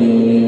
صلى الله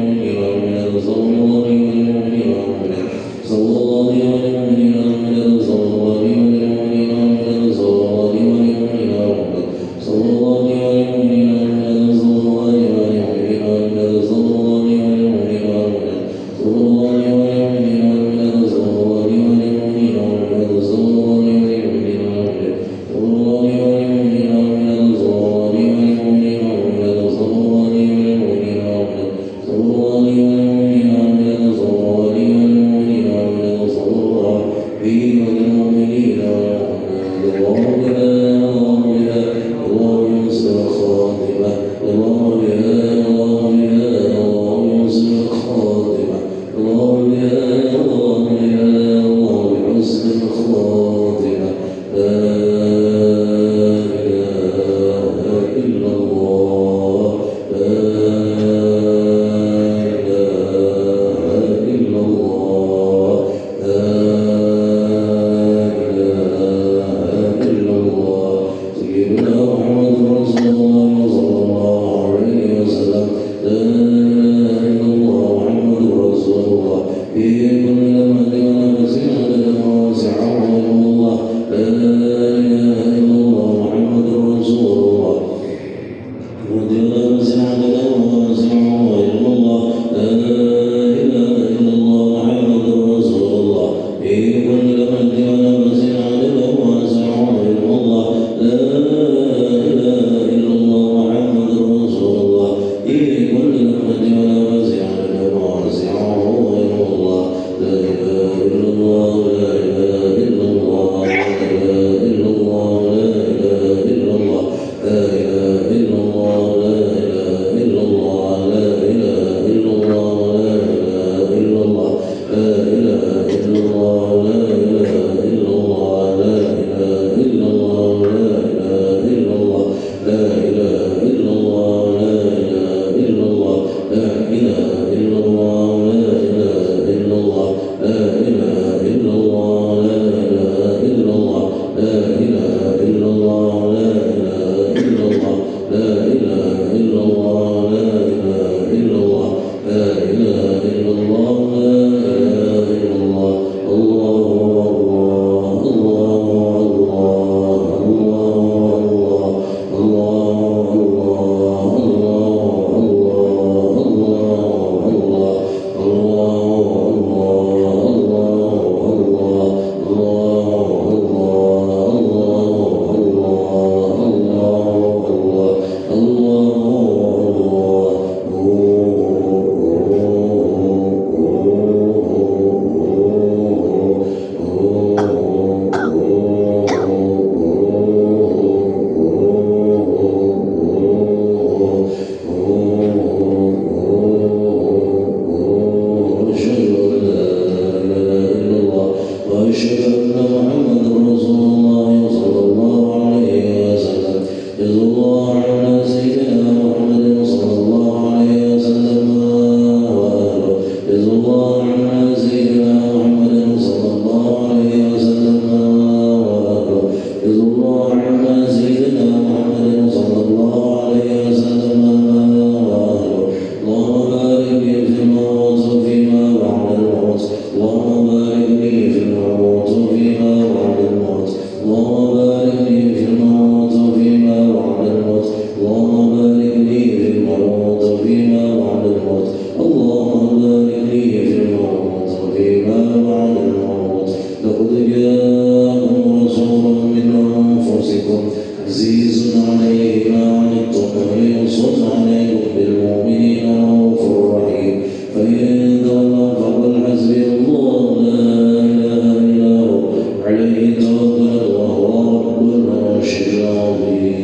اللهم بارك لي في الموت وفيما بعد الموت اللهم بارك لي في الموت وفيما بعد الموت اللهم بارك لي في الموت وفيما بعد الموت اللهم بارك لي في الموت وفيما بعد الموت لقد جاءكم رسول من أنفسكم عزيز عليه ما عنتم حريص عليكم بالمؤمنين رؤوف رحيم فإن تولوا فقل حسبي الله لا إله إلا هو عليه توكلت وهو رب العرش العظيم.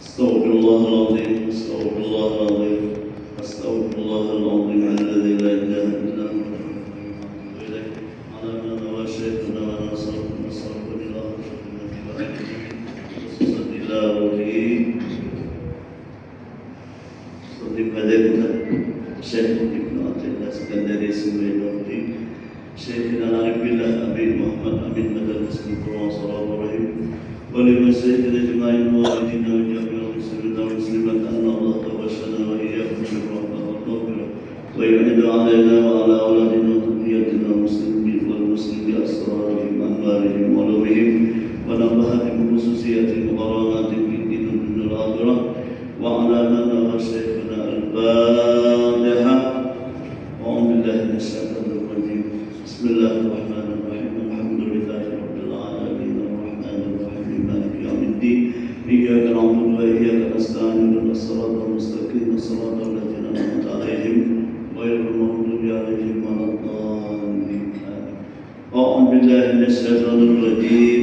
استغفر الله العظيم استغفر الله العظيم استغفر الله العظيم الذي لا اله الا هو اليه على ما نوى شيخنا ونصرنا الى خصوصا الى روحه صديق حضرتنا الشيخ ابن عبد الله السكندري سميدوتي شيخنا العارف بالله ابي محمد امين مدد اسم القران صلى الله عليه وسلم ولمسجد اجماع الوالدين وجميع المسلمين والمسلمات ان الله توفانا واياكم بالرحمه والمغفره ويعيد علينا وعلى اولادنا وذريتنا المسلمين والمسلمين باسرارهم وانوارهم وعلومهم ونبههم بخصوصياتهم وغراماتهم في الدين والدنيا الاخره وعلى من وشيخنا الفاتحه. اعوذ بالله من الشيطان الرجيم بسم الله الرحمن الرحيم الحمد لله رب العالمين الرحمن الرحيم مالك يوم الدين إياك نعبد وإياك نستعين اهدنا الصراط المستقيم صراط الذين أنعمت عليهم غير المغضوب عليهم ولا الضالين أعوذ بالله من الشيطان الرجيم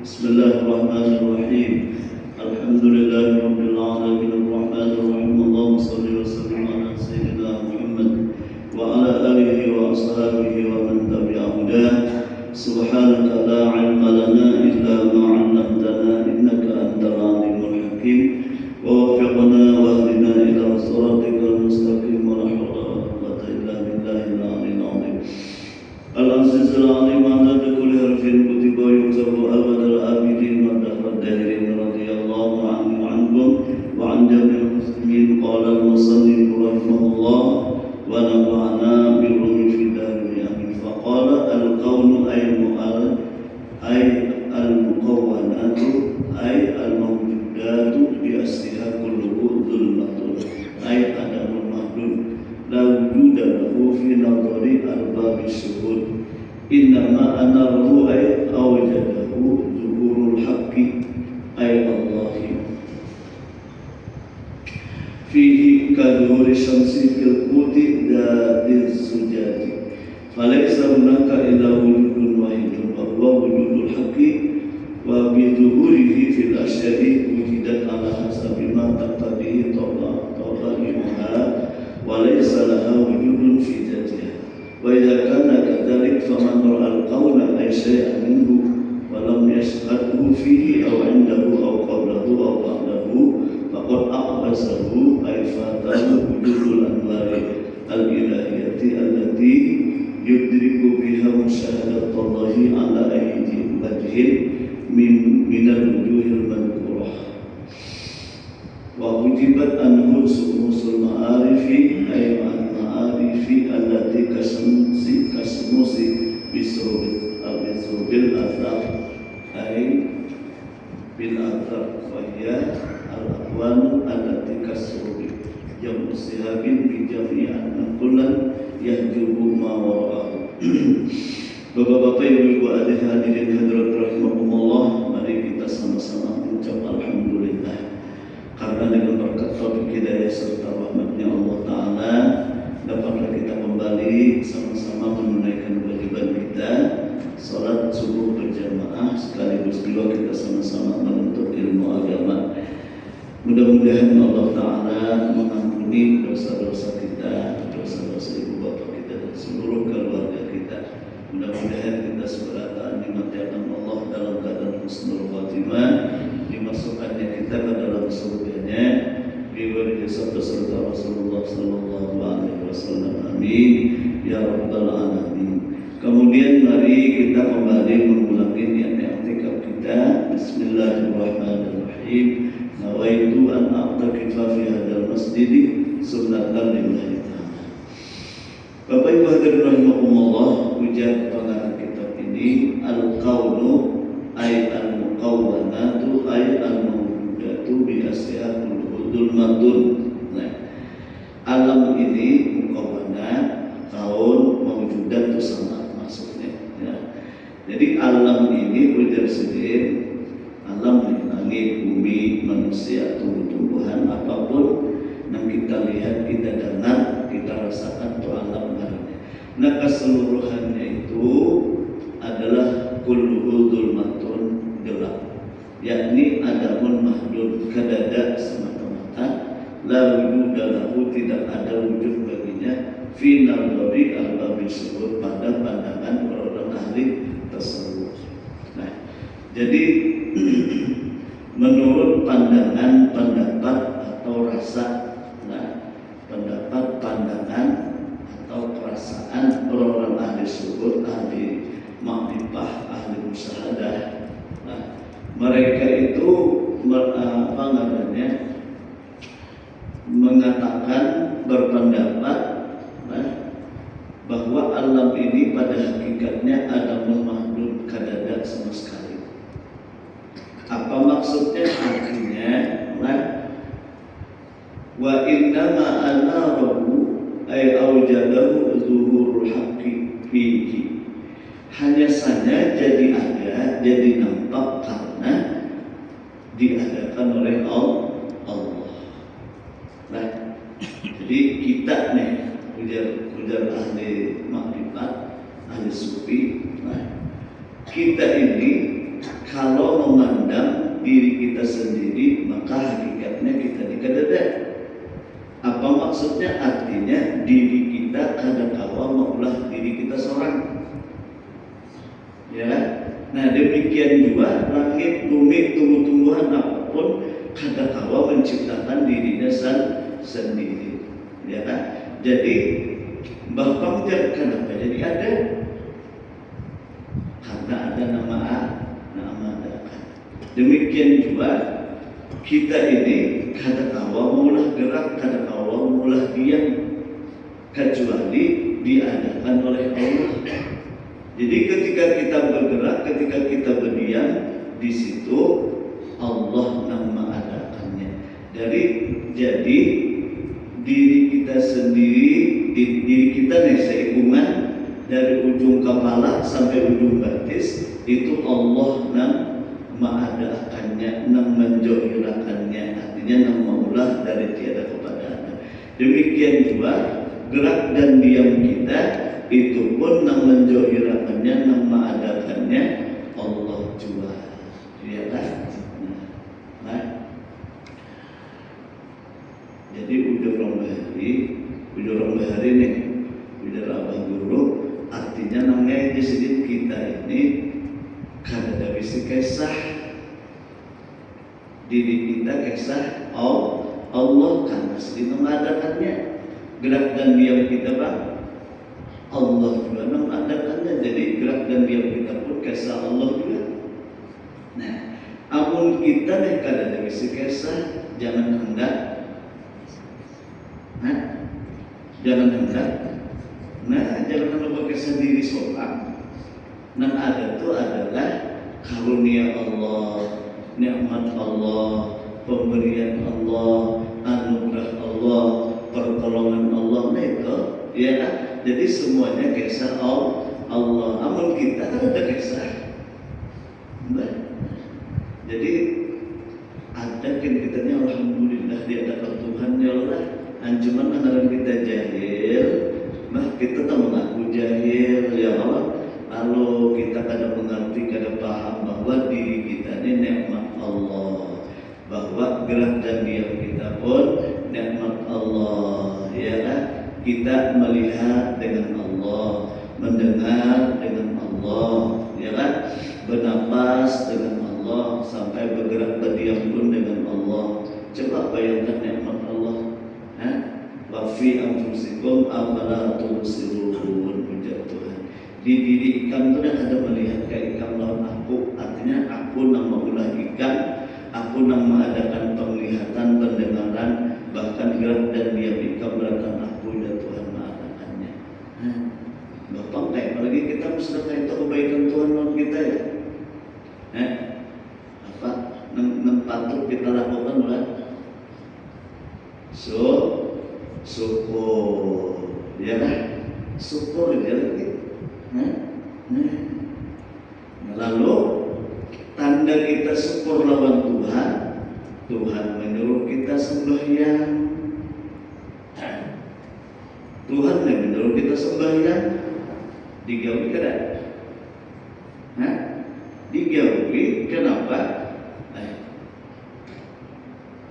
بسم الله الرحمن الرحيم الحمد لله رب العالمين الرحمن الرحيم اللهم صل وسلم على سيدنا محمد وعلى آله وأصحابه ومن تبع هداه سبحانك لا علم لنا إلا ما علمتنا إنك أنت العليم الحكيم ووفقنا واهدنا إلى صراطك المستقيم ولا حول ولا قوة إلا بالله العلي العظيم العزيز العليم عدد كل حرف كتب ويكتب أبد الآبدين والدهر الداهرين رضي الله عنه وعنكم وعن جميع المسلمين قال المصنف رحمه الله ونفعنا بالروم في دارنا فقال الكون أي المكونات أي الموجودات بأصلها كله ظلمة أي عدم المحدود لا وجود له في نظر أرباب الشهود إنما أنره أي أوجده ظهور الحق أي الله فيه كظهور الشمس في القوت ذات الزجاج فليس هناك إلا وجود واحد وهو وجود الحق وبظهوره في الأشياء وجدت على حسب ما تقتضيه طبائعها وليس لها وجود في ذاتها وإذا كان كذلك فمن رأى القول أي شيئا منه ولم يشهده فيه أو عنده أو قبله أو بعده فقد أعبسه أي فاته وجود الأنوار الإلهية التي يدرك بها مشاهدة الله على أيدي وجه من الوجوه المذكورة. wa hujibat anhu sumusul ma'arifi ay al-ma'arifi allati kasmusi bisul athar ay bil athar wa hiya al-aqwan allati kasrubi jamu sihabin bi jami'an naqulan yahjubu ma wara'ahu. Bapak-bapak, ibu-ibu, hadirin hadirat rahimakumullah, mari kita sama-sama mengucap alhamdulillah karena dengan berkat taufik hidayah serta rahmatnya Allah Ta'ala dapatlah kita kembali sama-sama menunaikan kewajiban kita salat subuh berjamaah, sekaligus juga kita sama-sama menuntut ilmu agama. Mudah-mudahan Allah Ta'ala mengampuni dosa-dosa kita, dosa-dosa ibu bapak kita dan seluruh keluarga kita. Mudah-mudahan kita seberata nikmat Allah dalam keadaan husnul khatimah, dimasukkannya kita ke dalam surganya biwirdi sabda serta Rasulullah sallallahu alaihi wasallam. Amin ya rabbal alamin. Kemudian mari kita kembali mengulangi niat i'tikaf kita. Bismillahirrahmanirrahim. Nawaitu an a'takifa fi hadzal masjid sunnatan lillahi ta'ala. Bapak Ibu hadirin rahimakumullah, ujar pengarang kitab ini al-kaunu ay al-muqawwanatu ay al-mawjudatu bi asyatul hudul madun. Nah, alam ini muqawwanat, kaun, mawjudat itu sama maksudnya ya. Jadi alam ini ujar sendiri, alam ini langit, bumi, manusia, tumbuh-tumbuhan, apapun yang kita lihat, kita dengar, kita rasakan itu alam barunya. Nah, keseluruhannya itu adalah kullu dzulmatun gelap, yakni adamun mahdud kadada semata-mata, la wujuda lahu, tidak ada wujud baginya, fi nadhari al-babi subur, pada pandangan orang ahli tasawuf. Nah, jadi menurut pandangan, pendapat atau rasa, pendapat, pandangan atau perasaan orang-orang ahli subur, ahli makrifah, ahli musyahadah. Nah, mereka itu mengatakan, berpendapat bahwa alam ini pada hakikatnya adalah mahdud kadada sama sekali. Apa maksudnya? Artinya wa innama anarahu ay awjadahu zuhurul haqqi fihi, hanya saja jadi ada, jadi nampak karena diadakan oleh Allah. Nah, jadi kita nih ujar ahli makrifat, ahli sufi, kita ini kalau memandang diri kita sendiri maka hakikatnya kita dikadada. Apa maksudnya? Artinya diri kita kadangkala maulah diri kita seorang, ya kan? Nah, demikian juga langit, bumi, tumbuh-tumbuhan apapun kadangkala menciptakan dirinya sendiri, ya kan? Jadi Bapak kenapa jadi ada? Karena ada nama ada. Demikian juga kita ini kadangkala maulah gerak, kadangkala maulah diam, kecuali diadakan oleh Allah. Jadi ketika kita bergerak, ketika kita berdiam, di situ Allah yang mengadakannya. Jadi diri kita sendiri, diri kita nih seikungan dari ujung kepala sampai ujung batis itu Allah yang mengadakannya, yang menjohirakannya, artinya yang maulah dari tiada kepada ada. Demikian juga gerak dan diam kita itu pun yang menjohirakannya, yang mengadakannya Allah juga, ya kan? Jadi ujur orang bahari nih, ujur abah guru, artinya namanya di sini kita ini kada bisa kisah diri kita, kisah Allah karena sendiri mengadakannya. Gerak dan diam kita bang, Allah juga mengadakannya. Jadi gerak dan diam kita pun kisah Allah juga. Nah, amun kita nih kada bisi kisah jangan hendak, jangan hendak, jangan hendak berkisah diri seorang. Yang ada itu adalah karunia Allah, nikmat Allah, pemberian Allah, anugerah Allah, pertolongan Allah. Nah itu, ya kan? Jadi semuanya kisah Allah. Amun kita kan ada kisah. Jadi ada kitanya alhamdulillah diadakan Tuhan ya Allah. Cuman antara kita jahil, kita tak mengaku jahil ya Allah. Lalu kita kadang mengerti, kadang paham bahwa diri kita ini nikmat Allah, bahwa gerak dan diam kita pun nikmat Allah, ya kan? Kita melihat dengan Allah, mendengar dengan Allah, ya kan? Bernapas dengan Allah, sampai bergerak berdiam pun dengan Allah. Coba bayangkan nikmat Allah. Wa fi anfusikum afala tubsirun, ujar Tuhan. Di diri ikan itu ada melihat ke ikan lawan aku, artinya aku yang mengolah ikan, aku yang mengadakan penglihatan, pendengaran, bahkan gerak dan diam ikan beratan aku dan Tuhan mengadakannya. Bapak kayak apalagi kita mesti kayak itu kebaikan Tuhan lawan kita ya. Apa yang patut kita lakukan lah? Syukur, ya kan? Syukur ya lagi. Lalu tanda kita syukur lawan Tuhan, Tuhan menyuruh kita sembahyang. Tuhan yang menyuruh kita sembahyang, dijauhi kada? Dijauhi kenapa?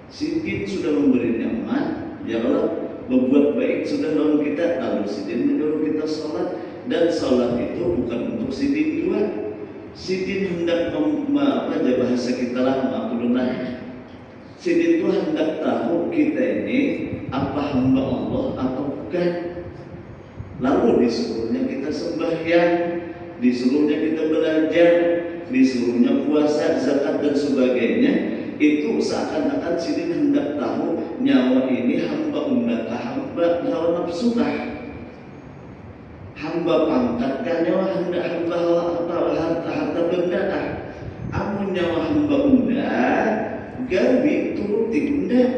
Sidin sudah memberi nikmat, ya Allah, membuat baik sudah lawan kita. Lalu Sidin menyuruh kita sholat. Dan sholat itu bukan untuk Sidin juga. Sidin hendak bahasa kita lah maklumlah. Sidin itu hendak tahu kita ini apa hamba Allah atau bukan. Lalu disuruhnya kita sembahyang, disuruhnya kita belajar, disuruhnya puasa, zakat dan sebagainya. Itu seakan-akan Sidin hendak tahu nyawa ini hamba undakah, hamba hawa nafsu kah, hamba pangkat kan, nyawa hendak hamba harta benda kah. Amun nyawa hamba undak gawi turuti undak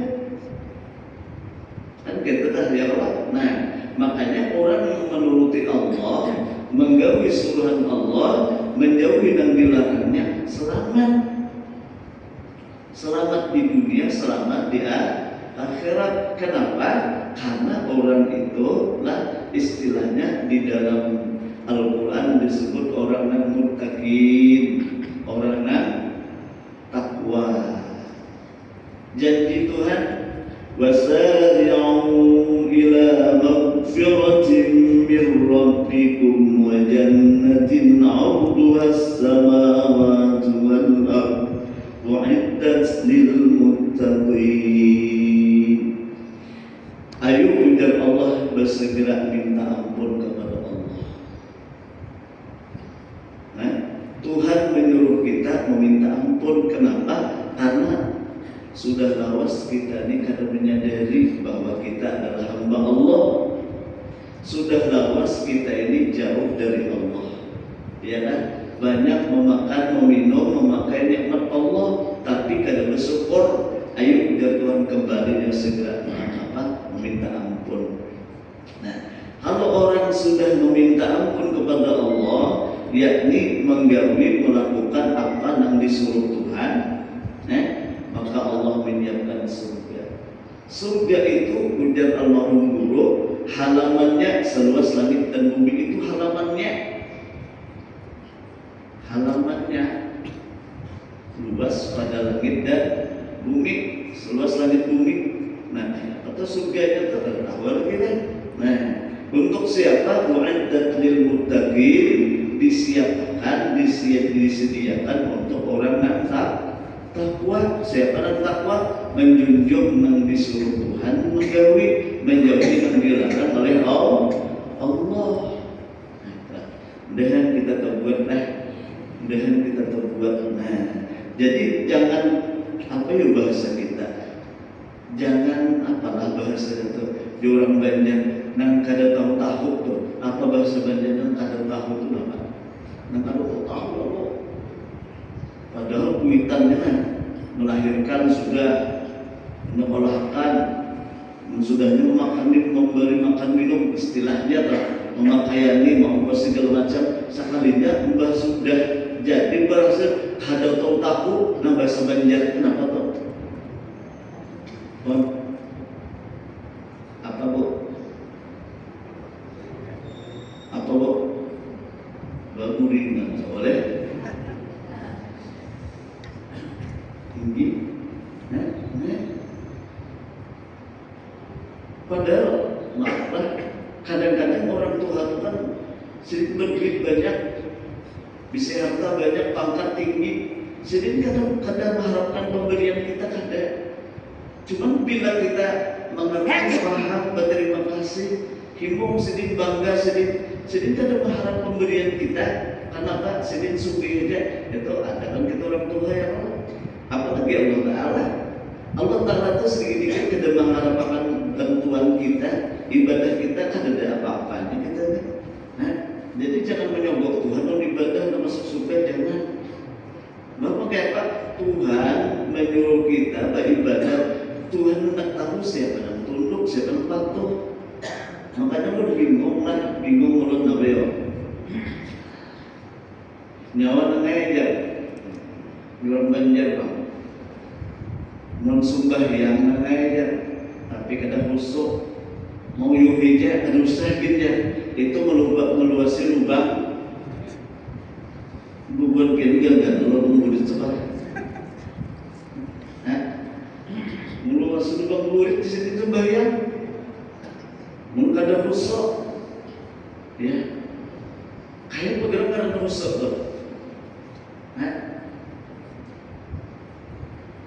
kan kita dah ya Allah. Nah makanya orang yang menuruti Allah, menggawi suruhan Allah, menjauhi dan dilarangnya, selamat di dunia, selamat di akhirat. Kenapa? Karena orang itu lah istilahnya di dalam Al-Quran disebut orang yang muttaqin, orang yang takwa. Janji Tuhan, wasari'u ila maghfiratin min rabbikum wa jannatin 'arduha as-samawati wal ardh u'iddat lil muttaqin. Ayo ujar Allah, bersegera minta ampun kepada Allah. Tuhan menyuruh kita meminta ampun. Kenapa? Karena sudah lawas kita ini kadang menyadari bahwa kita adalah hamba Allah. Sudah lawas kita ini jauh dari Allah, ya kan? Banyak memakan, meminum, memakai nikmat Allah, tapi kadang bersyukur. Ayo ujar Tuhan kembali dan segera meminta ampun. Nah, kalau orang sudah meminta ampun kepada Allah, yakni menggawi, melakukan apa yang disuruh Tuhan, maka Allah menyiapkan surga. Surga itu ujar almarhum guru, halamannya seluas langit dan bumi. Itu halamannya luas pada langit dan bumi, seluas langit bumi. Nah, atau surganya terawal kita. Nah, untuk siapa? Mu'iddat lil muttaqin, disediakan untuk orang yang takwa. Siapa yang takwa? Menjunjung yang disuruh Tuhan, menggawi, menjauhi yang dilarang oleh Allah. Mudahan kita terbuat. Nah, jadi jangan apa ya bahasa kita? Jangan apalah bahasa itu di orang Banjar nang kada tahu tuh apa bahasa Banjar nang kada tahu itu apa? Nang kada tahu apa? Padahal kuitannya kan melahirkan sudah mengolah sudahnya memberi makan minum istilahnya atau memakaiani mau segala macam sekalinya mbah sudah jadi berhasil kada tahu nah bahasa Banjar kenapa tuh? Apa bu? Apa bu? Baguringan boleh? Tinggi? Padahal maaflah kadang-kadang orang tua itu kan sedikit berduit banyak, bisa harta banyak, pangkat tinggi, sedikit kadang mengharapkan pemberian kita kada. Cuman bila kita mengerti, paham, berterima kasih, himbau sedikit bangga, sedikit kadang mengharap pemberian kita. Kenapa? Sedikit suki aja. Itu ada kan kita orang tua yang apalagi Allah Ta'ala. Allah Ta'ala itu sedikit-sedikit kadang mengharapkan bantuan kita, ibadah kita kan ada apa-apanya kita. Nah, jadi jangan menyogok Tuhan kalau ibadah dan masuk surga, jangan. Bapak kayak apa? Tuhan menyuruh kita beribadah. Tuhan hendak tahu siapa yang tunduk, siapa yang patuh. Makanya lu bingung ulun apa ya? Nyawa nengai aja, jual Banjar bang. Non sembahyang nengai aja, tapi kadang busuk. Mau yuhija, ada usahakin ya. Itu meluasi lubang. Bubuan kiri kan kalau tunggu di sekolah. Meluasi lubang burit di sini sembahyang. Mungkin ada busuk, ya. Kayak pegang karena busuk tuh.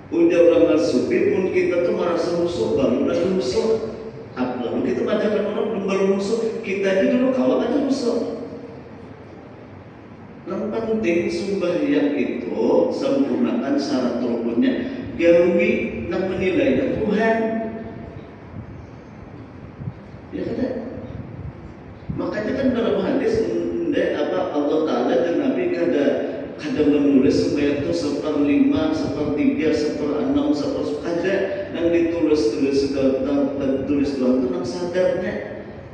Udah orang sufi pun kita tuh merasa musuh baru ada musuh. Lalu kita bacakan orang baru musuh, kita aja dulu kawan aja musuh. Yang penting sembahyang itu sempurnakan syarat rukunnya, gawi dan menilainya Tuhan. Ya kan? Makanya kan dalam hadis Allah Ta'ala dan Nabi kada menulis supaya itu 1/5, 1/3, 1/6, 1/10 ada yang ditulis Tuhan itu yang sadarnya.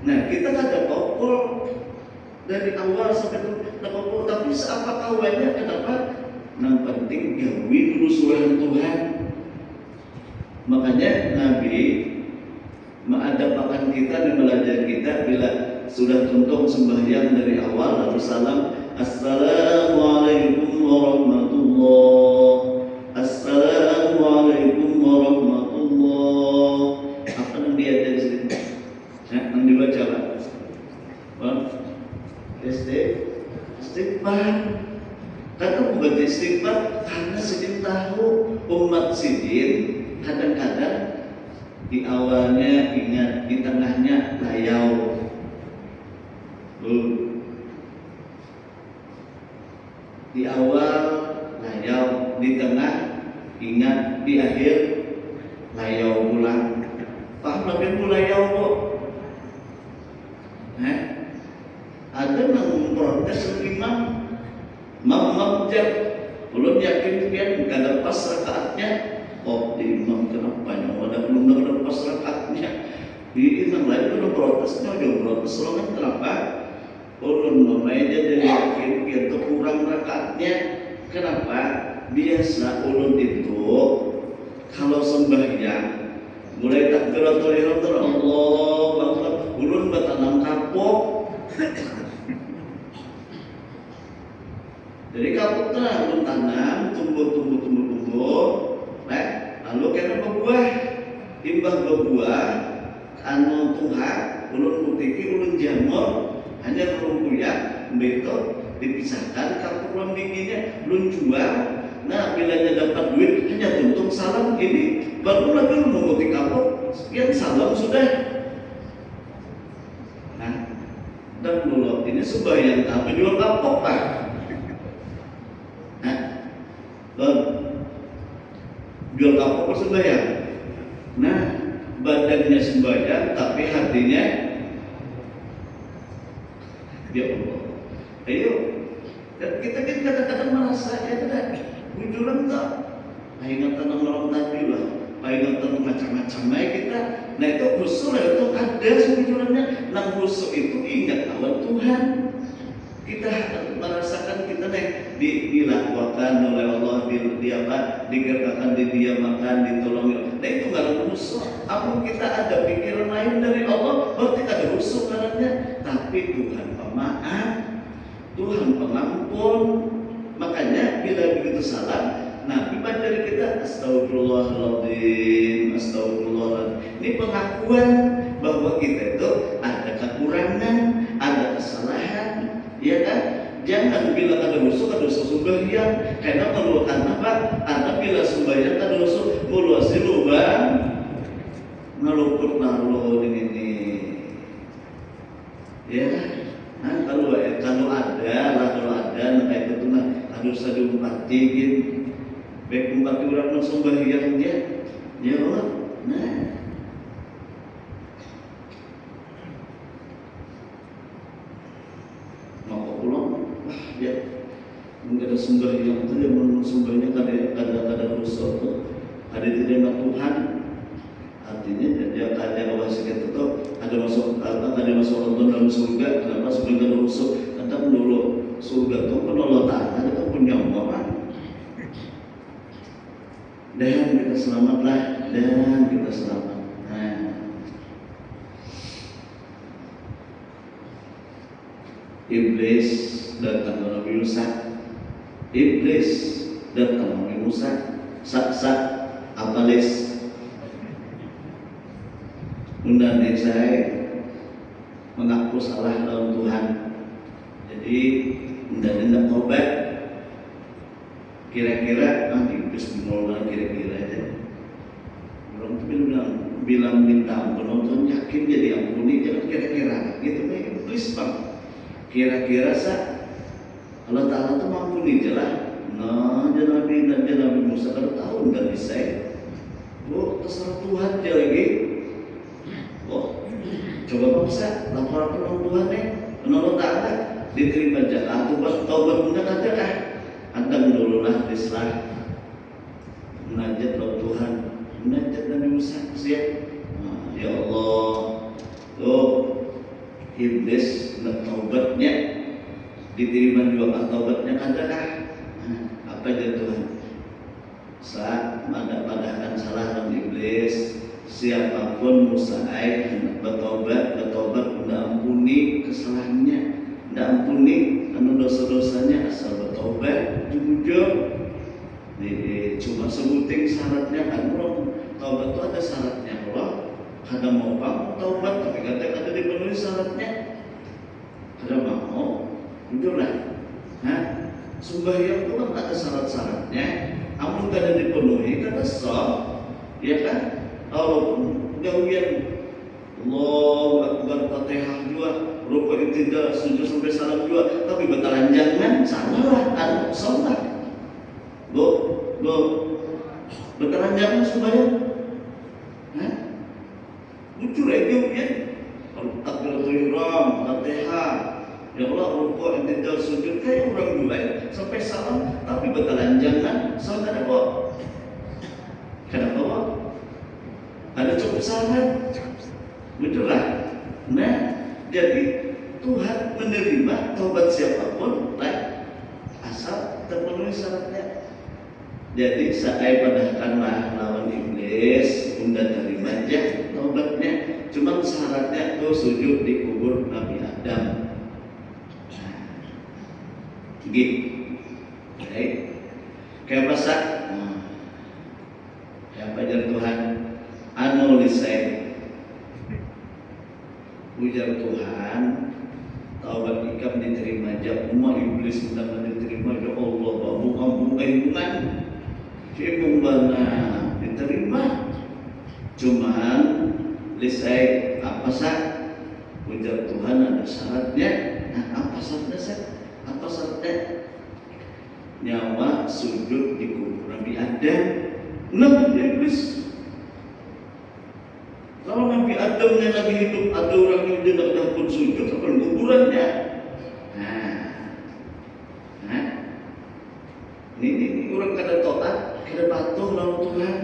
Nah kita kada pokol dari awal sampai pokol, tapi seapa kawannya kenapa? Yang penting gawi dulu suruhan Tuhan. Makanya Nabi mengadapkan kita dan belajar kita bila sudah tuntuk sembahyang dari awal lalu salam, Assalamualaikum warahmatullah, Assalamualaikum warahmatullah. Apa yang dia ada di sini? Yang dibaca Pak? Istighfar. Kata membaca istighfar karena sidin tahu umat sidin kadang-kadang di awalnya ingat, di tengahnya layau. Di awal layau, di tengah ingat, di akhir layau pulang. Paham lebih layau kok? Ada yang protes imam jam belum yakin kan gak ada pas rakaatnya. Oh di imam kenapa yang belum ada pas rakaatnya? Di yang lain udah protesnya, udah protes orang kenapa? Ulun namanya dari yakin itu kurang rakaatnya. Kenapa? Biasa ulun itu kalau sembahyang mulai takbiratul ihram Allahu Akbar, ulun batanam kapok. Jadi kapok ulun tanam, tumbuh, lalu kena berbuah, timbang berbuah, anu Tuhan, ulun putiki, ulun jamur. Hanya belum kuliah, betul dipisahkan kapur lambinginya, belum jual. Nah, bilanya dapat duit, hanya tuntung salam ini, baru lagi menguti kapur, sekian salam sudah. Nah, dan mulut ini sembahyang tapi jual kapok pak. Nah, jual sembahyang. Nah, badannya sembahyang tapi hatinya ya Allah. Ayo, dan kita kan kadang-kadang merasa ya tidak bujuran tak, ingatan orang tadi lah, ingatan macam-macam baik kita. Nah itu khusus itu ada sebujurannya. Nah khusus itu ingat Allah Tuhan. Kita merasakan kita dilakukan oleh Allah, digerakkan, didiamakan, ditolong. Nah itu nggak ada khusus. Apa kita ada pikiran lain dari Allah, berarti ada khusus karena. Tapi Tuhan pemaaf, Tuhan pengampun. Makanya bila begitu salah, Nabi dari kita astagfirullahaladzim, astagfirullahaladzim. Ini pengakuan bahwa kita itu ada kekurangan, ada kesalahan. Ya kan? Jangan bila ada musuh sembahyang. Karena karena apa? Karena bila sembahyang ada musuh muluasi lubang ngeluput naruh ini. Ya, nah, kalau ada, nah itu tuh harus ada umpatin, baik umpatin orang sembahyang dia, ya Allah. Nah. Ya, mungkin ada sembahyang itu yang sembahyang kada rusak tuh, ada tidak Tuhan, artinya dia kada wasik itu tuh ada masuk Allah dalam surga. Kenapa surga ada rusak? Kata dulu surga tuh penolong tangan itu punya orang. Dan kita selamatlah, dan kita selamat. Nah. Iblis datang ke Nabi Musa. Iblis datang ke Nabi Musa. Sak apalis undang saya mengaku salah dalam Tuhan. Jadi undang tobat. Kira-kira iblis dimulai kira-kira aja. Orang tuh bilang minta penonton yakin jadi ampuni, jangan kira-kira gitu kayak iblis bang. Kira-kira Allah Ta'ala itu mampuni jelah. Nah, Nabi Musa kalau tahu nggak bisa. Terserah Tuhan dia lagi. Coba bangsa laporan Tuhan Allah Ta'ala diterima jalan. Taubat benar ada kah? Anda dululah Islam. Munajat kepada Tuhan, munajat Nabi Musa siap. Ya Allah, iblis taubatnya diterima juga, taubatnya adakah? Apa aja Tuhan? Saat padahkan salah dalam iblis, siapapun musa'ai hendak bertobat udah ampuni kesalahannya, udah ampuni karena dosa-dosanya asal bertobat jujur. Cuma sebuting syaratnya kan, taubat itu ada syaratnya. Allah kadang mau kamu taubat tapi kata-kata dipenuhi syaratnya, kadang mau jujurlah. Sembahyang itu kan ada syarat-syaratnya, amun kada dipenuhi kada sah, ya kan? Kalau gawian Allahu Akbar Fatihah juga, rukuk tidak, sujud sampai salam juga, tapi batalan jangan salah kan salat. Batalan jangan sembahyang. Jujur aja ya. Takbiratul ihram, Fatihah, ya Allah rukuk tidak, sujud kayak orang juga sampai salam, tapi batalan jangan salat ada kok. Kenapa kok? Ada cukup salat. Betul lah. Nah, jadi Tuhan menerima taubat siapapun, asal terpenuhi syaratnya. Jadi saya padahkanlah lawan iblis, unda terima aja taubatnya. Cuma syaratnya tuh sujud di kubur Nabi Adam. Gitu. Baik. Kayak masak. Kayak pajar Tuhan. Anu lisai. Ujar Tuhan, taubat ikam diterima aja, umat iblis sudah diterima ya Allah, ampun kehubungan, kehubungan bana diterima, cuman lisai apa sah? Ujar Tuhan ada syaratnya. Nah, apa syaratnya sah? Apa syaratnya? Nyawa sujud di kubur Nabi Adam. Nah, iblis Orang Nabi Adamnya lagi hidup, ada orang yang tidak dapat sujud ke kuburannya. Ini orang kada taat, kada patuh lawan Tuhan.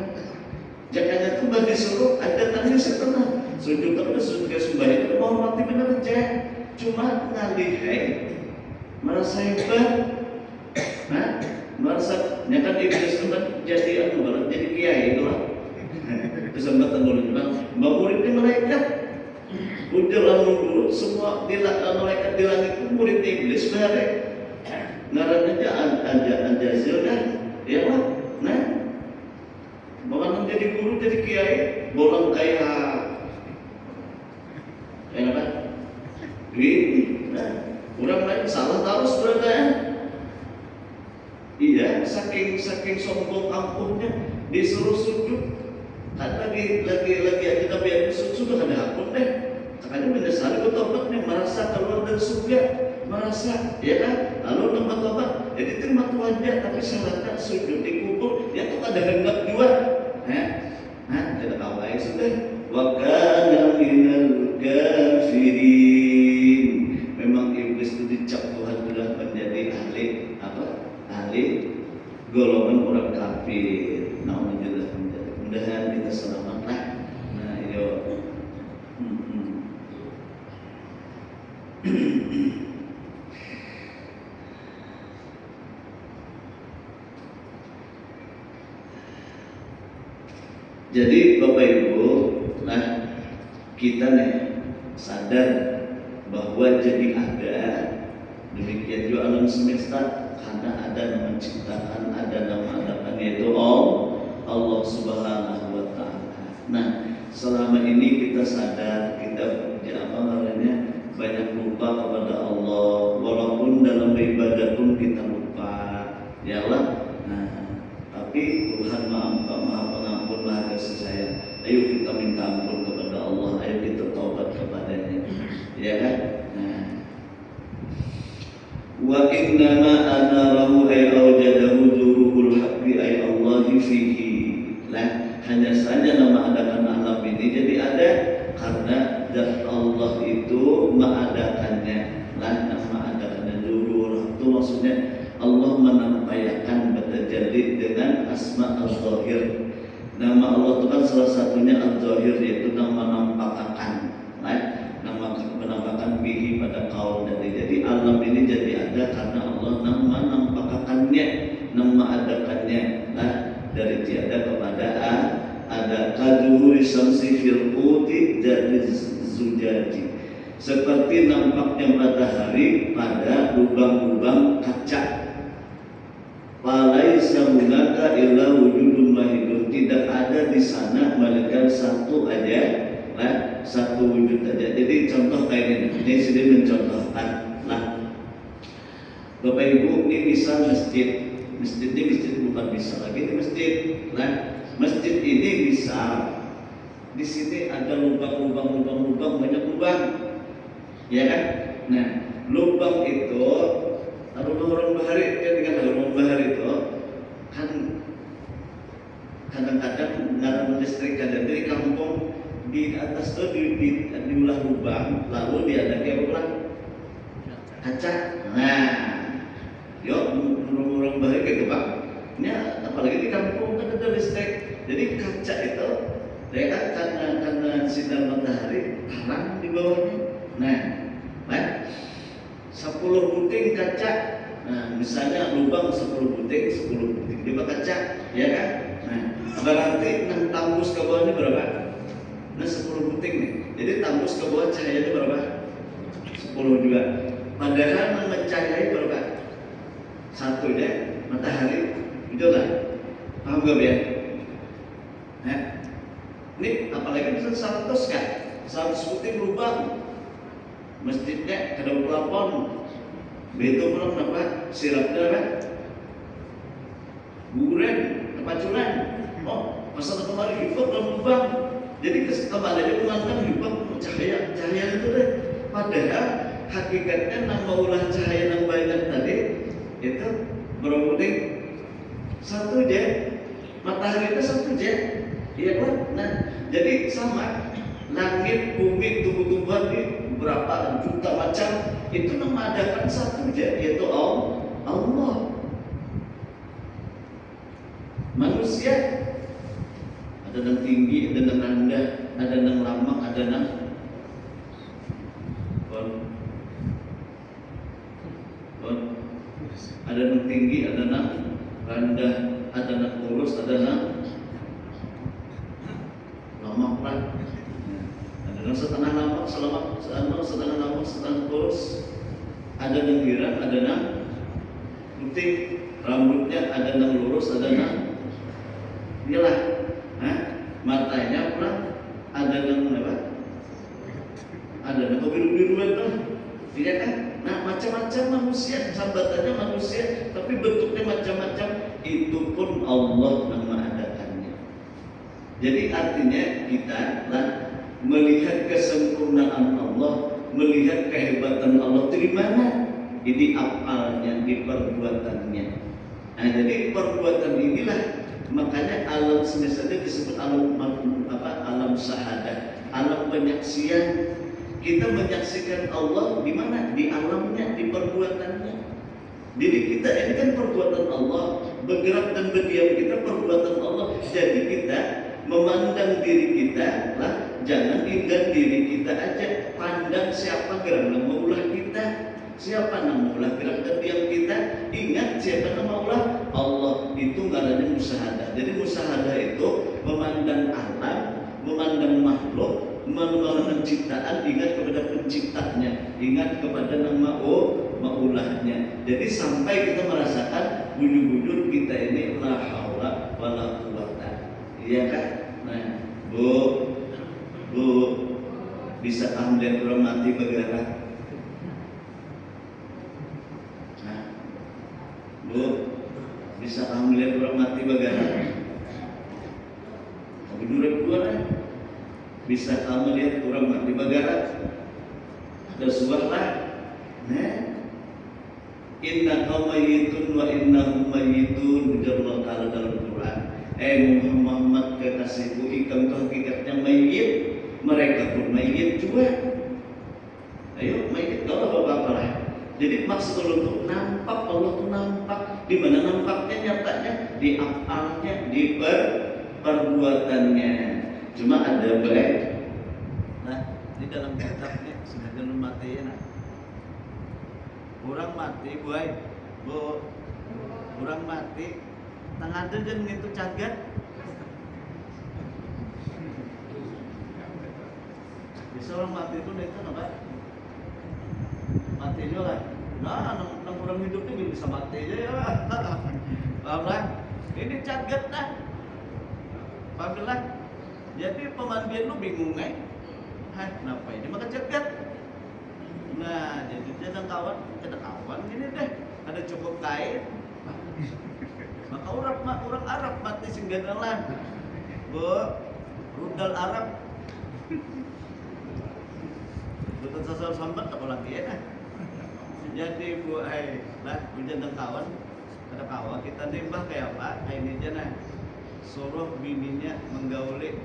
Jangan itu bagi suruh ada tanya setengah sujud terus sujud sembahyang mau mati benar aja. Cuma ngalihai merasa hebat, merasa nyakan iblis tempat jadi jadi kiai itu lah. Kesempatan boleh bilang, mbak muridnya malaikat. Udah lalu dulu semua malaikat di langit itu murid iblis benar. Ngaran aja zildah, ya lah. Nah, bukan jadi guru jadi kiai, bolang kayak apa? Nah, orang lain salah terus berada. Iya, saking sombong ampuhnya disuruh sujud. Lagi aja tapi yang sudah ada ampun deh. Makanya menyesali bertobatnya, merasa keluar dari surga, merasa ya kan, lalu tempat tobat, jadi terima Tuhan dia, tapi syaratnya sujud di kubur, ya tuh ada hendak juga, tidak apa yang sudah, wakana minal kafirin. Memang iblis itu dicap Tuhan sudah menjadi ahli golongan orang kafir. Mudah-mudahan kita selamatlah. Nah, yo. Jadi Bapak Ibu, nah kita nih sadar bahwa jadi ada demikian juga alam semesta karena ada yang menciptakan, ada yang mengadakan, yaitu Allah Subhanahu wa Ta'ala. Nah, selama ini kita sadar kita banyak lupa kepada Allah, walaupun dalam beribadah pun kita lupa, ya Allah. Nah, tapi Tuhan maha pengampun, maha kasih sayang. Ayo kita minta ampun kepada Allah, ayo kita taubat kepadanya, ya kan? Nah, wa innama ana lahu ay awjadahu zuruhul haqqi ay Allahi fihi. Lah, hanya saja nama adakan alam ini jadi ada karena zat Allah itu mengadakannya. Lah, nama adakannya zuruhul itu maksudnya Allah menampakkan bertajalli dengan asma al-zahir. Nama Allah itu kan salah satunya al-zahir, yaitu nama menampakkan. Nama menampakkan bihi pada kaum dari. Jadi alam ini jadi ada karena Allah nama menampakkannya, nama adakannya. Nah, dari tiada kepada ada kaduhuri samsi fil quti dari zujaji. Seperti nampaknya matahari pada lubang-lubang kaca. Falaisa hunaka illa wujudun wahidun. Tidak ada di sana melainkan satu aja, satu wujud aja. Jadi contoh kayak ini sudah mencontohkan. Nah, Bapak Ibu, ini misal masjid. Masjid ini masjid bukan bisa lagi ini masjid. Nah, masjid ini bisa di sini ada lubang banyak lubang, ya kan? Nah, lubang itu orang bahari kan orang bahari itu kan kadang-kadang nggak ada listrik, kadang dari kampung di atas tuh diulah lubang, lalu dia ada kayak apa? Kaca. Nah, yuk orang bahari kayak Pak. Ini apalagi di kampung kan ada listrik, jadi kaca itu ya kan karena sinar matahari terang di bawahnya. Nah, 10 buting kaca. Nah, misalnya lubang 10 buting di kaca, ya kan? Nah, berarti tembus ke bawahnya berapa? Nah, 10 buting nih. Jadi tembus ke bawah cahayanya berapa? 10 juga. Padahal mencahayai berapa? Satu ya, matahari. Betul lah. Paham gak ya? Nah, ini apalagi bisa 100 kan? 100 buting lubang. Masjidnya ada plafon. Begitu belum dapat sirapnya apa? Buren, tempat curan. Oh, masa kemarin hibak dalam lubang. Jadi kembali mengatakan hibak cahaya itu deh. Padahal hakikatnya nama ulah cahaya yang banyak tadi itu berapa buting? 1 jet. Matahari itu 1 jet. Iya kan? Nah, jadi sama. langit, bumi, tumbuh-tumbuhan ini berapa juta macam, itu mengadakan satu aja, yaitu Allah. Manusia ada yang tinggi, ada yang rendah, ada yang lama, ada yang ada yang tinggi, ada yang rendah, ada yang kurus, ada yang lama lah, ada yang setengah lama, setengah lama, setengah kurus, ada yang girang, ada yang putih, rambutnya ada yang lurus, ada yang inilah, matanya pula ada yang apa? Ada yang biru-biruan tuh, tidak kan? Nah, macam-macam manusia, sambatannya manusia, tapi bentuknya macam-macam. Itu pun Allah yang mengadakannya. Jadi artinya kita lah melihat kesempurnaan Allah, melihat kehebatan Allah dari mana? Ini afalnya, di perbuatannya. Nah, jadi perbuatan inilah makanya alam semesta disebut alam alam syahadah, alam penyaksian. Kita menyaksikan Allah di mana? Di alamnya, di perbuatannya. Jadi kita ini kan perbuatan Allah, bergerak dan berdiam kita perbuatan Allah. Jadi kita memandang diri kita lah, jangan ingat diri kita aja, pandang siapa gerak dan maulah kita, siapa namaulah gerak dan diam kita. Ingat siapa namaulah Allah. Itu ngarannya musyahadah. Jadi musyahadah itu memandang alam, memandang makhluk, memandang ciptaan, ingat kepada penciptanya, ingat kepada nama maulahnya. Jadi sampai kita merasakan wujud-wujud kita ini la haula wala quwata. Iya kan? Nah, Bu, bisa kamu lihat orang mati bergerak? Nah, Bu, bisa kamu lihat orang mati bergerak? Kamu duduk dua kan? Bisa kamu lihat orang mati bergerak? Ada sebuah lah. Nah, innaka mayyitun wa innahum mayyitun, ujar Allah Ta'ala dalam Quran. Muhammad kekasihku, engkau itu hakikatnya mayyit, mereka pun mayyit juga. Ayo mayyit kalau apa-apa lah. Jadi maksud Allah itu nampak, Allah itu nampak. Di mana nampaknya? Nyatanya di afalnya, di perbuatannya. Cuma ada baik. Nah, di dalam kitabnya sudah dalam matinya. Orang mati, Bu, orang mati, tengah ada dan itu cagat. Bisa orang mati itu apa? Mati juga kan? Nah, orang hidup ini bisa mati aja ya. Paham lah? Ini cagat lah. Paham lah? Jadi pemandian lu bingung kan? Kenapa ini maka cagat? Nah, jadi ada kawan ini deh, ada cukup kain. Maka orang Arab mati singgadalan. Bu, rudal Arab. Betul sasal sambat tak lagi ya. Jadi Bu, lah hujan dan kawan, ada kawan kita nembah kayak apa? Kayak ini aja nah. Suruh bininya menggauli.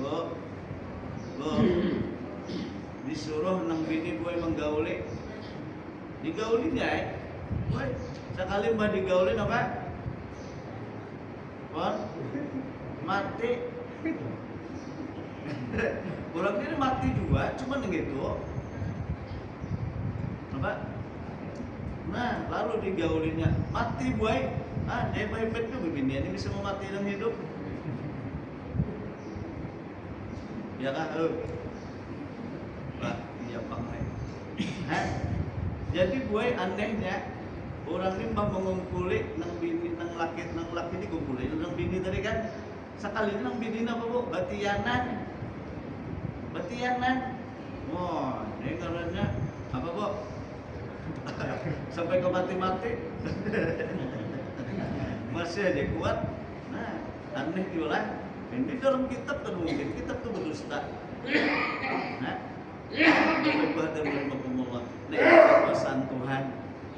Bu, disuruh nang bini gue menggauli, digauli ya, gue sekali mbak digauli apa? Pon mati, orang ini mati juga, cuman gitu, apa? Nah lalu digaulinya mati gue, dia hebat tuh bini ini bisa memati dan hidup. Ya kan? Lah, iya bang. Jadi gue anehnya orang ini mbah mengumpuli nang bini nang laki ini kumpuli nang bini tadi kan sekali nang bini apa Bu? Batianan. Wah, ini karena apa Bu? Sampai ke mati-mati. Masih aja kuat. Nah, aneh juga. Ini dalam kitab kan mungkin kitab itu berdusta. Nah, ibadah bermakmullah. Nah, kekuasaan Tuhan.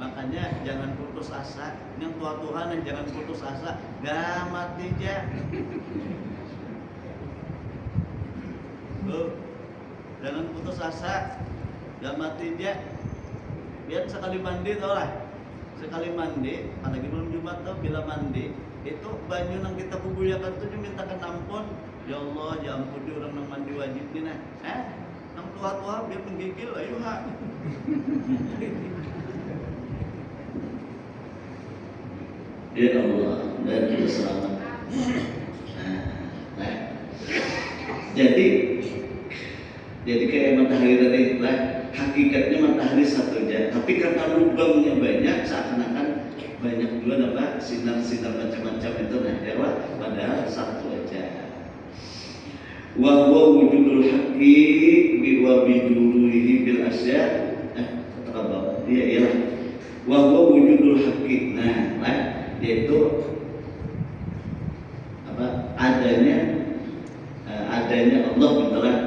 Makanya jangan putus asa. Yang tua Tuhan yang jangan putus asa. Gak mati aja. Tuh, jangan putus asa, gak mati dia. Biar sekali mandi tau lah, sekali mandi, apalagi belum Jumat tuh, bila mandi itu banyu yang kita kubuyakan tuh mintakan ampun. Ya Allah, ya ampun dia orang yang mandi wajib nih nah. Nang tua-tua biar menggigil, ayo ha. Ya Allah, dan kita selamat. Jadi kayak matahari tadi lah, hakikatnya matahari satu aja, tapi karena lubangnya banyak, seakan-akan banyak juga dapat sinar-sinar macam-macam itu nah, ya Pak, padahal satu aja. Wa huwa wujudul haqqi wa biduruhi bil asya. Terabal. Iya iyalah. Wa huwa wujudul haqqi. Nah, yaitu apa? Adanya Allah betulan.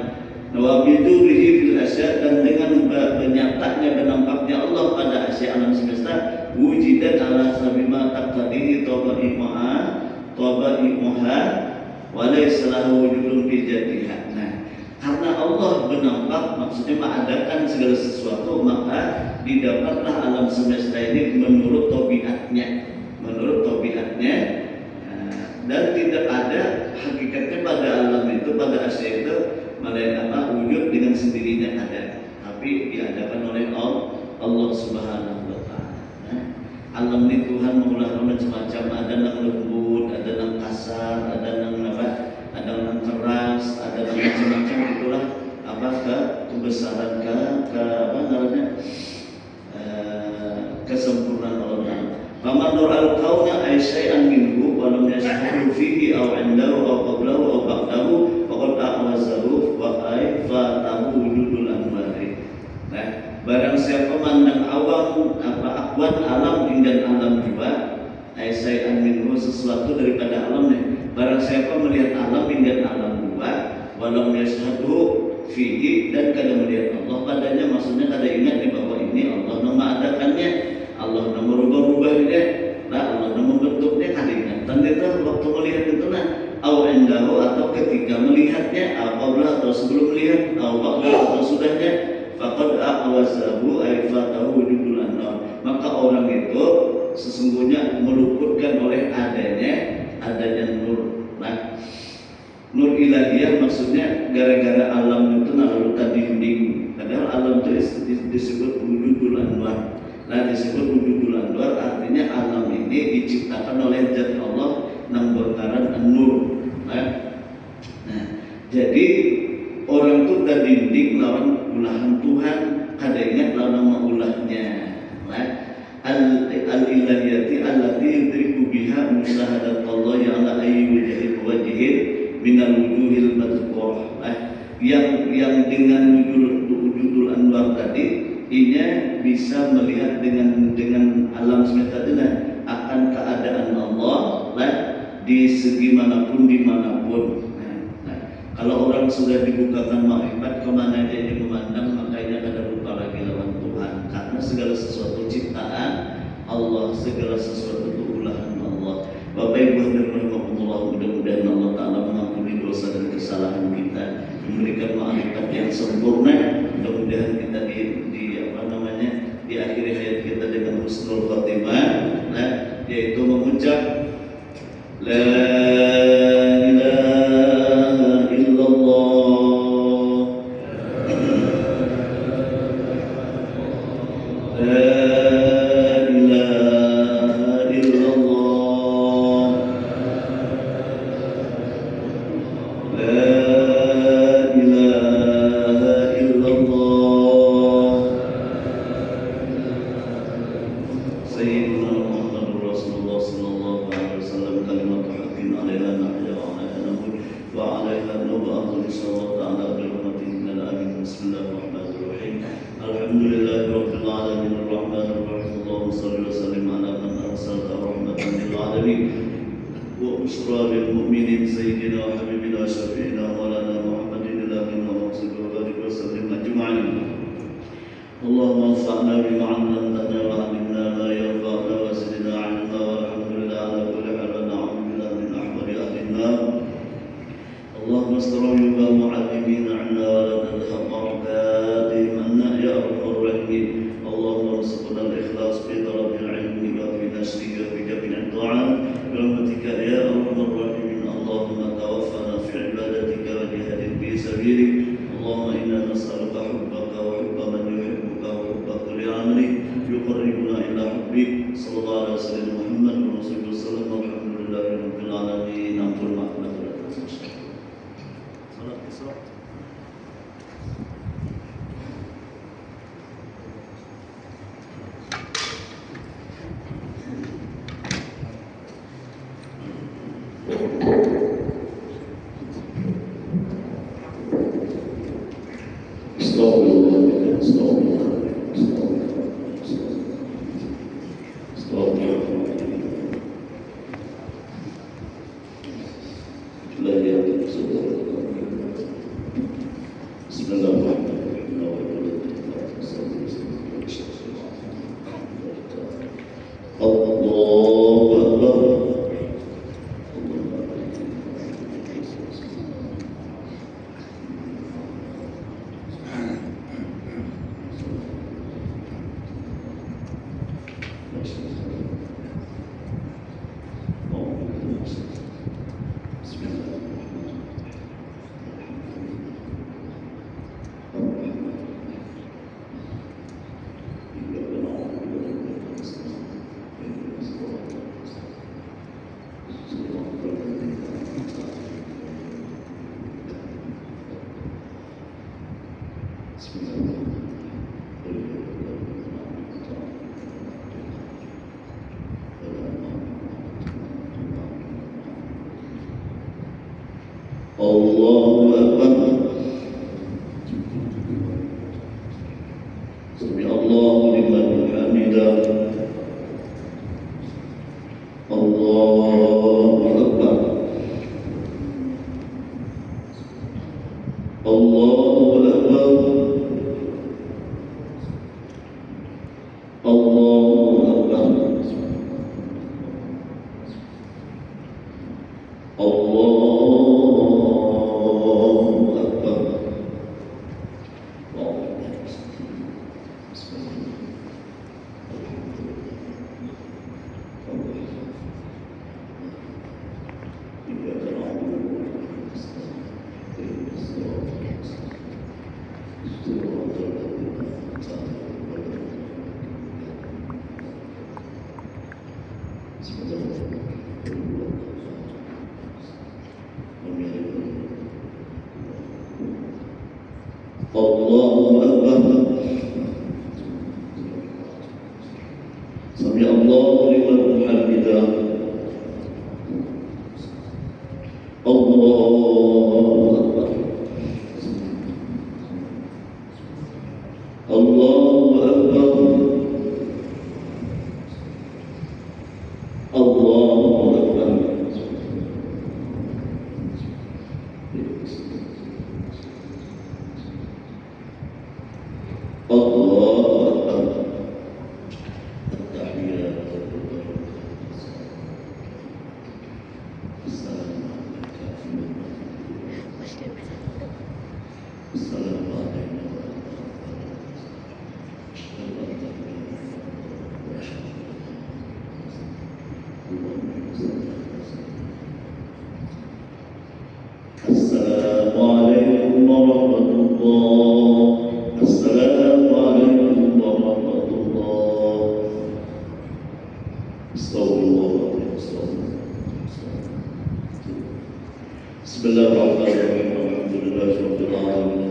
Wa biduruhi bil asya, dan dengan benyatanya benampaknya Allah pada asya alam semesta, wujidat ala sabima taqtadihi taba'imuha walaysa lahu wujudun fi jatiha. Nah, karena Allah benampak, maksudnya mengadakan segala sesuatu, maka didapatlah alam semesta ini menurut tabiatnya, dan tidak ada hakikatnya pada alam itu, pada asya itu melainkan wujud dengan sendirinya ada, tapi diadakan oleh Allah Subhanahu wa Ta'ala. Alam ini Tuhan mengulah macam-macam, ada yang lembut, ada yang kasar, ada yang ada yang keras, ada yang macam-macam, itulah kebesaran kesempurnaan Allah. Faman al-kauna ay syai'an minhu wa lam yashhadu fihi aw 'indahu aw qablahu aw ba'dahu faqad a'lazahu wa ay fatahu wujudul anwari. Nah, barang siapa mandang awam akwat alam hingga alam juga, ay syai'an minhu, sesuatu daripada alam nih. Barang siapa melihat alam hingga alam juga, wa lam yashhadu fihi, dan kada melihat Allah padanya, maksudnya kada ingat nih bahwa ini Allah yang mengadakannya, Allah yang merubah-rubahnya, Allah yang membentuknya, kada ingat. Dan itu waktu melihat itu au endahu, atau ketika melihatnya, atau sebelum melihat, atau sudahnya, faqad a'wazahu ay fatahu wujudul anwar. Maka orang itu sesungguhnya meluputkan oleh adanya nur. Nah, nur ilahiyah maksudnya gara-gara alam itu lalu tadinding. Padahal alam itu disebut wujudul anwar. Nah, disebut wujudul anwar artinya alam ini diciptakan oleh zat Allah yang berkaran an-nur. Nah, jadi orang itu tadinding lawan ulahan Tuhan, kada ingat lawan ulahnya. Nah, al-ilahiyati allati yudriku biha musahadat Allah ala ayyi wajhin minal wujuhil madhkurah. Yang dengan wujudul anwar tadi, inya bisa melihat dengan alam semesta itu akan keadaan Allah di segi manapun dimanapun. Kalau orang sudah dibukakan makrifat, kemana dia memandang, makanya kada lupa lagi lawan Tuhan, karena segala sesuatu ciptaan Allah, segala sesuatu itu ulahan Allah. Bapak Ibu hadirin rahimakumullah, mudah-mudahan Allah Ta'ala mengampuni dosa dan kesalahan kita, memberikan makrifat yang sempurna. Mudah-mudahan kita di akhir hayat kita dengan husnul khatimah, yaitu mengucap la ilaha illallah, la ilaha illallah, la ilaha illallah, Sayyidina Muhammadur Rasulullah sallallahu alaihi wasallam, kalimatu haqqin alaiha nahya wa alaiha namut wa alaiha nub'atu insyaallah ta'ala birahmatihi amin. Bismillahirrahmanirrahim. Alhamdulillahi rabbil alamin arrahmanir rahim. Allahumma shalli wa sallim ala man arsalta rahmatan lil alamin wa bushra lil mu'minin sayyidina wa habibina wa syafi'ina wa lana Muhammadin al-amin wa maqsud wa barik wa sallim ajma'in. Allahumma anfa'na bima 'allamtana wa 'allimna ma yanfa'una wa zidna 'ilma walhamdulillah ala kulli hal wa na'udzu billahi min ahwali ahli an-nar. اللهم استر عيوب المعلمين عنا ولا تدخل بركاتهم عنا يا ارحم الراحمين. اللهم ارزقنا الاخلاص في طلب العلم وفي نشره وفي جميع الطاعات برحمتك يا ارحم الراحمين. اللهم توفنا في عبادتك وجهاد في سبيلك. اللهم انا نسالك حبك وحب من يحبك وحب كل عمل يقربنا الى حبك. صلى الله عليه وسلم محمد رسول الله صلى الله عليه وسلم. والحمد لله رب العالمين. نعم معنا صلاة الإسراء. Allahu Akbar. Sami Allahu liman hamidah. Allahu Akbar. Allahu Akbar. Allahu Akbar. Allahu Akbar. Sami Allahu liman hamidah. Allahu Akbar. Allahu Akbar. Allahu Akbar. Assalamualaikum warahmatullahi. Assalamualaikum warahmatullahi. Astagfirullahaladzim. Bismillahirrahmanirrahim. Alhamdulillahirabbil alamin.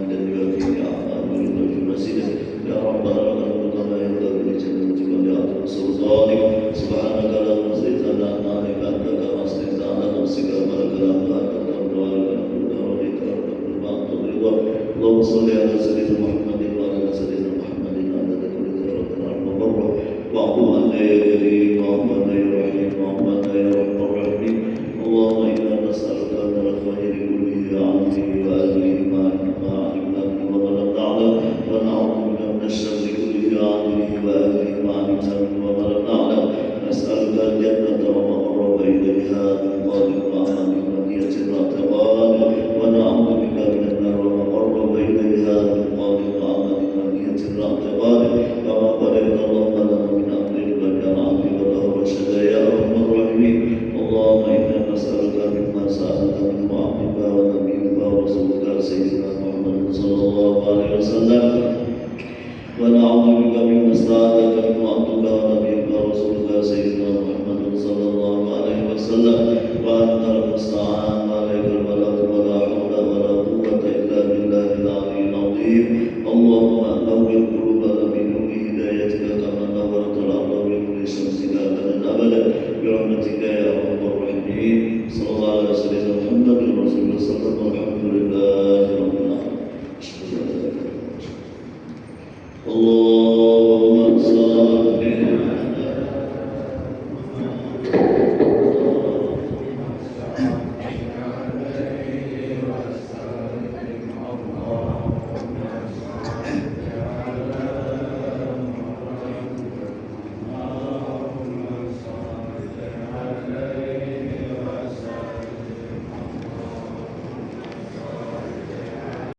Ya Rabbana lakal hamdu ya sultanik. Subhanaka la ilaha illa anta kama astagfiruna wa atubu اللهم صل على سيدنا محمد وعلى سيدنا محمد عدد كل ذرة عرض بره واعف عنا يا كريم واعف عنا يا رحيم واعف عنا يا رب الراحمين. اللهم انا نسألك من الخير كله عاجله وآجله ما علمنا منه وما لم نعلم ونعوذ بك من الشر كله عاجله وآجله ما علمنا منه وما لم نعلم. نسألك الجنة وما قرب إليها من قول وعمل ونية واعتقاد الحكيم